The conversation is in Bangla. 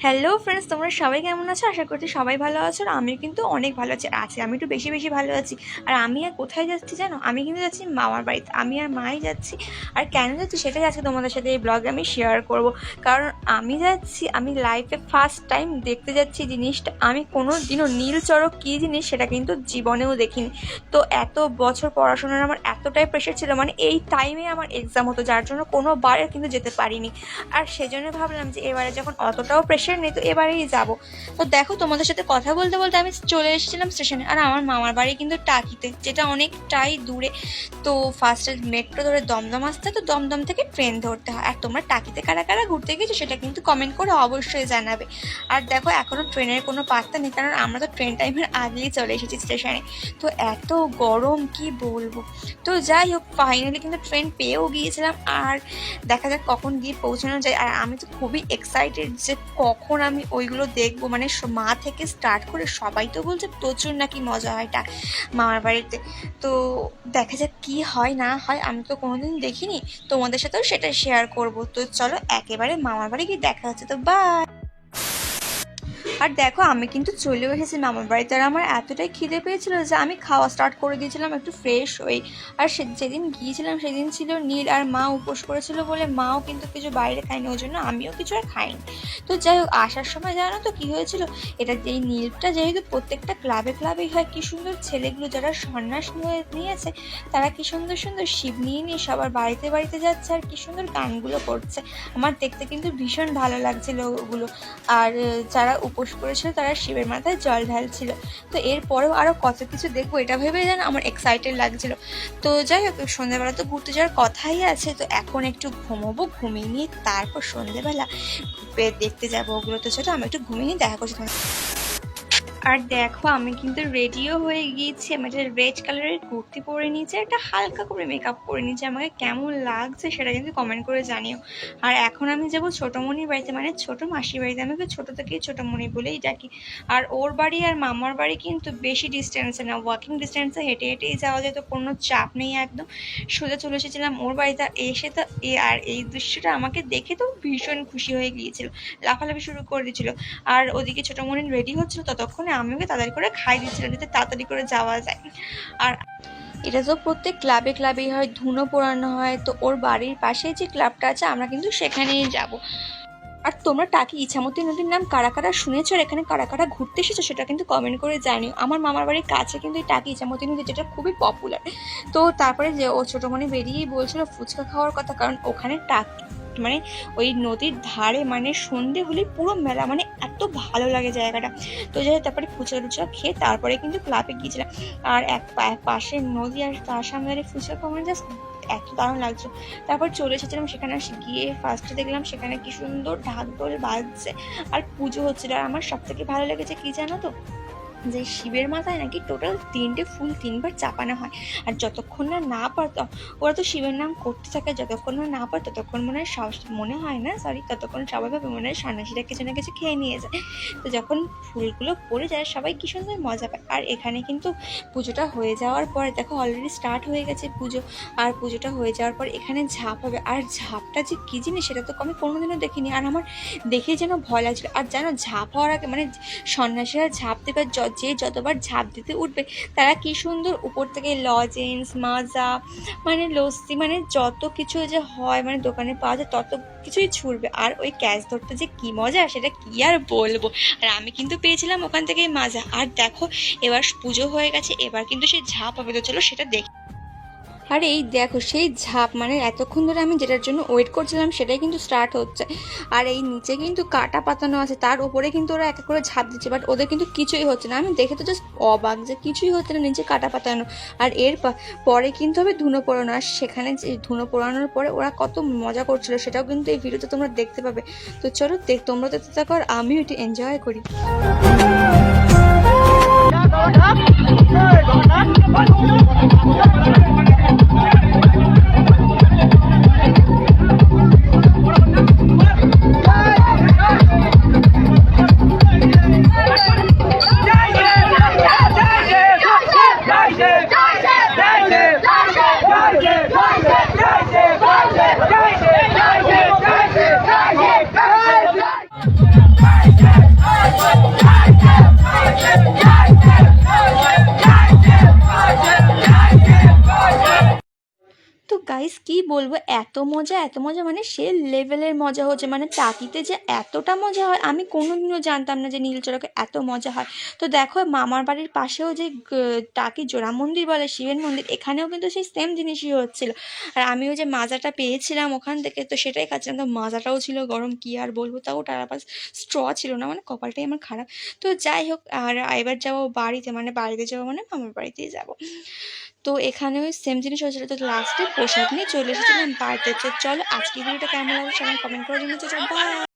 হ্যালো ফ্রেন্ডস, তোমরা সবাই কেমন আছো? আশা করছি সবাই ভালো আছো। আর আমিও কিন্তু অনেক ভালো আছি। আমি একটু বেশি বেশি ভালো আছি। আর আমি আর কোথায় যাচ্ছি জানো? আমি কিন্তু যাচ্ছি মামার বাড়িতে। আমি আর মাই যাচ্ছি। আর কেন যাচ্ছি সেটাই আজকে তোমাদের সাথে এই ব্লগে আমি শেয়ার করব। কারণ আমি যাচ্ছি, আমি লাইফে ফার্স্ট টাইম দেখতে যাচ্ছি জিনিসটা। আমি কোনো দিনও নীল চড়ক কী জিনিস সেটা কিন্তু জীবনেও দেখিনি। তো এত বছর পড়াশোনার আমার এতটাই প্রেশার ছিল, মানে এই টাইমে আমার এক্সাম হতো, যার জন্য কোনোবারে কিন্তু যেতে পারিনি। আর সেজন্য ভাবলাম যে এবারে যখন অতটাও প্রেশার নেই তো এবারেই যাব। তো দেখো, তোমাদের সাথে কথা বলতে বলতে আমি চলে এসেছিলাম স্টেশনে। আর আমার মামার বাড়ি কিন্তু টাকিতে, যেটা অনেকটাই দূরে। তো ফার্স্টে মেট্রো ধরে দমদম আসতে, তো দমদম থেকে ট্রেন ধরতে হয়। আর তোমরা টাকিতে কারা কারা ঘুরতে গেছো সেটা কিন্তু কমেন্ট করে অবশ্যই জানাবে। আর দেখো, এখনও ট্রেনের কোনো পাত্তা নেই, কারণ আমরা তো ট্রেন টাইমের আগেই চলে এসেছি স্টেশনে। তো এত গরম কি বলবো। তো যাই হোক, ফাইনালি কিন্তু ট্রেন পেয়েও গিয়েছিলাম। আর দেখা যাক কখন গিয়ে পৌঁছানো যায়। আর আমি তো খুবই এক্সাইটেড যে কখন আমি ওইগুলো দেখবো। মানে মা থেকে স্টার্ট করে সবাই তো বলছে প্রচুর নাকি মজা হয় মামার বাড়িতে। তো দেখা যাক কি হয় না হয়, আমি তো কোনোদিন দেখিনি। তোমাদের সাথেও সেটা শেয়ার করব। তো চলো একেবারে মামার বাড়ি গিয়ে দেখা হচ্ছে। তো বাই। আর দেখো, আমি কিন্তু চলেও এসেছি মামার বাড়িতে। আর আমার এতটাই খিদে পেয়েছিল যে আমি খাওয়া স্টার্ট করে দিয়েছিলাম একটু ফ্রেশ হয়ে। আর যেদিন গিয়েছিলাম সেদিন ছিল নীল, আর মা উপোস করেছিল বলে মাও কিন্তু কিছু বাইরে খায়নি, ওই জন্য আমিও কিছু আর খাইনি। তো যাই হোক, আসার সময় জানো তো কী হয়েছিল? এটা এই নীলটা যেহেতু প্রত্যেকটা ক্লাবে ক্লাবেই হয়, কী সুন্দর ছেলেগুলো যারা সন্ন্যাস নিয়েছে তারা কী সুন্দর সুন্দর শিব নিয়ে নিয়ে সবার বাড়িতে বাড়িতে যাচ্ছে, আর কী সুন্দর গানগুলো করছে। আমার দেখতে কিন্তু ভীষণ ভালো লাগছিল ওগুলো। আর যারা উপোস করেছিল তারা শিবের মাথায় জল ঢালছিল। তো এরপরেও আরও কত কিছু দেখবো এটা ভেবে যেন আমার এক্সাইটেড লাগছিল। তো যাই হোক, সন্ধ্যেবেলা তো ঘুরতে যাওয়ার কথাই আছে। তো এখন একটু ঘুমোবো, ঘুমিয়ে নিয়ে তারপর সন্ধ্যেবেলা দেখতে যাবো ওগুলো। তো সেটা আমি একটু ঘুমিয়ে নিয়ে দেখা করছি তোমার। আর দেখো, আমি কিন্তু রেডিও হয়ে গিয়েছি। আমি একটা রেড কালারের কুর্তি পরে নিয়েছি, একটা হালকা করে মেকআপ করে নিয়েছি। আমাকে কেমন লাগছে সেটা কিন্তু কমেন্ট করে জানিও। আর এখন আমি যাবো ছোটোমণির বাড়িতে, মানে ছোটো মাসির বাড়িতে। আমি ওকে ছোটো থেকেই ছোটোমণি বলেই ডাকি। আর ওর বাড়ি আর মামার বাড়ি কিন্তু বেশি ডিস্টেন্সে না, ওয়াকিং ডিস্টেন্সে, হেঁটে হেঁটেই যাওয়া যায়। তো কোনো চাপ নেই একদম। সোজা চলে এসেছিলাম ওর বাড়িতে। এসে তো আর এই দৃশ্যটা আমাকে দেখে তো ভীষণ খুশি হয়ে গিয়েছিল, লাফালাফি শুরু করে দিয়েছিল। আর ওদিকে ছোটোমণি রেডি হচ্ছিল, ততক্ষণে আমি ওকে তাড়াতাড়ি করে খাই দিচ্ছিলাম যাতে তাড়াতাড়ি করে যাওয়া যায়। আর এটা তো প্রত্যেক ক্লাবে ক্লাবেই হয়, ধুনো পোড়ানো হয়। তো ওর বাড়ির পাশে যে ক্লাবটা আছে আমরা কিন্তু সেখানেই যাব। আর তোমরা টাকি ইছামতি নদীর নাম কারা কারা শুনেছো, আর এখানে কারা কারা ঘুরতে এসেছো সেটা কিন্তু কমেন্ট করে জানিও। আমার মামার বাড়ির কাছে কিন্তু এই টাকি ইছামতি নদী, যেটা খুবই পপুলার। তো তারপরে যে ও ছোটোমণি বেরিয়েই বলছিল ফুচকা খাওয়ার কথা, কারণ ওখানে মানে ওই নদীর ধারে মানে সন্ধে হলে পুরো মেলা, মানে এত ভালো লাগে জায়গাটা। তো যাই তারপরে ফুচকা টুচকা খেয়ে তারপরে কিন্তু ক্লাবে গিয়েছিলাম। আর এক পাশে নদী আর তার সামনে ফুচকা খাওয়া মানে জাস্ট এত দারুণ লাগছে। তারপর চলে এসেছিলাম সেখানে। গিয়ে ফার্স্টে দেখলাম সেখানে কি সুন্দর ঢাক ঢোল বাজছে আর পুজো হচ্ছিল। আর আমার সব থেকে ভালো লেগেছে কি জানো তো, যে শিবের মাথায় নাকি টোটাল 3টে ফুল 3বার চাপানো হয়। আর যতক্ষণ না পারত, ওরা তো শিবের নাম করতে থাকে, যতক্ষণ না পারে ততক্ষণ মনে হয় না ততক্ষণ স্বাভাবিকভাবে মনে হয় সন্ন্যাসীরা কিছু না কিছু খেয়ে নিয়ে যায়। তো যখন ফুলগুলো পড়ে যায় সবাই কি সুন্দর মজা পায়। আর এখানে কিন্তু পুজোটা হয়ে যাওয়ার পরে দেখো অলরেডি স্টার্ট হয়ে গেছে পুজো। আর পুজোটা হয়ে যাওয়ার পর এখানে ঝাঁপ হবে। আর ঝাঁপটা যে কী জিনিস সেটা তো আমি কোনোদিনও দেখিনি। আর আমার দেখেই যেন ভয় লাগছিল। আর যেন ঝাঁপ হওয়ার আগে মানে সন্ন্যাসীরা ঝাঁপ দেবে, যে যতবার ঝাঁপ দিতে উঠবে তারা কি সুন্দর উপর থেকে লজেন্স, মাজা, মানে লস্যি, মানে যত কিছু যে হয় মানে দোকানে পাওয়া যায় তত কিছুই ছুড়বে। আর ওই ক্যাচ ধরতে যে কি মজা সেটা কি আর বলবো। আর আমি কিন্তু পেয়েছিলাম ওখান থেকেই মাজা। আর দেখো, এবার পুজো হয়ে গেছে, এবার কিন্তু সেই ঝাঁপ হবে। তো চলো সেটা দেখি। আর এই দেখো সেই ঝাঁপ, মানে এতক্ষণ ধরে আমি যেটার জন্য ওয়েট করছিলাম সেটাই কিন্তু স্টার্ট হচ্ছে। আর এই নিচে কিন্তু কাটা পাতানো আছে, তার উপরে কিন্তু ওরা এক এক করে ঝাঁপ দিচ্ছে, বাট ওদের কিন্তু কিছুই হচ্ছে না। আমি দেখে তো জাস্ট অবাক যে কিছুই হচ্ছে না, নিচে কাটা পাতানো। আর এর পরে কিন্তু হবে ধুনো পোড়ানো। আর সেখানে যে ধুনো পোড়ানোর পরে ওরা কত মজা করছিল সেটাও কিন্তু এই ভিডিওতে তোমরা দেখতে পাবে। তো চলো তোমরা দেখতে থাকো আর আমিও একটু এনজয় করি। গাইস কি বলবো, এত মজা এত মজা, মানে সে লেভেলের মজা হচ্ছে, মানে টাকিতে যে এতটা মজা হয় আমি কোনোদিনও জানতাম না যে নীলচড়কে এত মজা হয়। তো দেখো মামার বাড়ির পাশেও যে টাকি জোড়া মন্দির বলে শিবের মন্দির, এখানেও কিন্তু সেই সেম জিনিসই হচ্ছিল। আর আমিও যে মাজাটা পেয়েছিলাম ওখান থেকে, তো সেটাই খাচ্ছিলাম, তো মাজাটাও ছিল গরম, কি আর বলবো, তাও তার আবার স্ট্র ছিল না, মানে কপালটাই আমার খারাপ। তো যাই হোক, আর এবার যাবো বাড়িতে, মানে বাড়িতে যাবো মানে মামার বাড়িতেই যাবো। তো এখানেও সেম জিনিস হয়েছিল, তো লাস্টে প্রসাদ নিয়ে চলে এসেছিলাম বাড়িতে। তো চলো আজকে ভিডিওটা কেমন লাগলো সবাই কমেন্ট করে জানিয়ে, বাই।